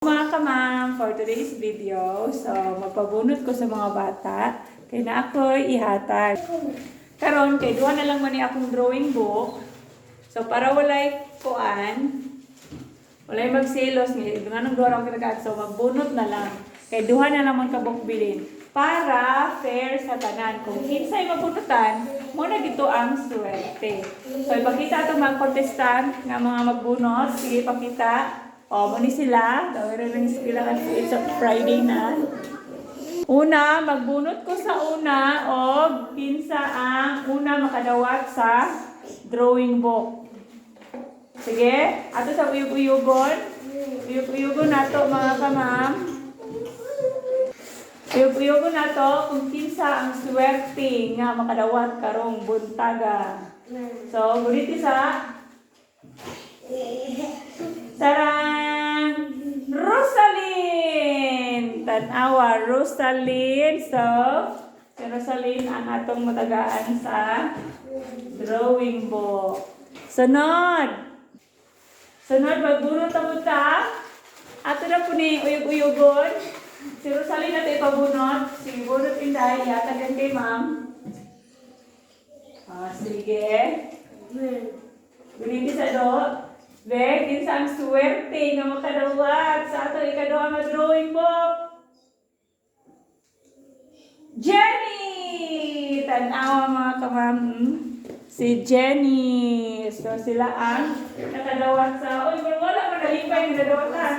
Mga kamam, for today's video, so magpabunot ko sa mga bata, kaya na ako'y ihatag. Karon kay duha na lang man ni akong drawing book. So para walay kuan, walay magselos ni nganong duha ra kinagat, so magbunot na lang. Kay duha na lang man kabuk bilin para fair sa tanan. Kung kinsay mabunutan, mo na dito ang swerte. So ipakita ato mga contestant nga mga magbunot, sige pakita. O, muni sila. Gawin rin sila kasi it's a Friday na. Una, magbunot ko sa una o kinsa ang una makadawat sa drawing book. Sige, ato sa uyug-uyugon. Uyug-uyugon nato mga kamam. Uyug-uyugon nato kung kinsa ang swerte nga makadawat karong buntaga. So, gunit isa. Tarang! Rosalyn! Tanawa, Rosalyn. So, si Rosalyn ang atong matagaan sa drawing book. Sunod! Sunod, magbunot ang buta. Ato na po ni uyug-uyugon. Si Rosalyn natin ipabunot. Sige, bunot inday. Yatag yan kay ma'am. Sige. Guniti sa do. Be, kinsa ang swerte nga makadawat sa ato ikaduha nga drawing book? Jenny! Tanawa mga kamam. Si Jenny. So sila ang nakadawat sa... Uy, wala pa nalipay yung nadawatan.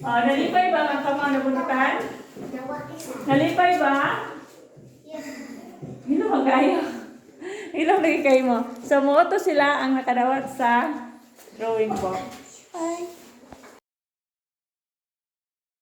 Nalipay ba ang kamam na bunutan? Nalipay ba? Hilo magayo. Hilo lagi kayo mo. So mo to sila ang nakadawat sa drawing book. Bye.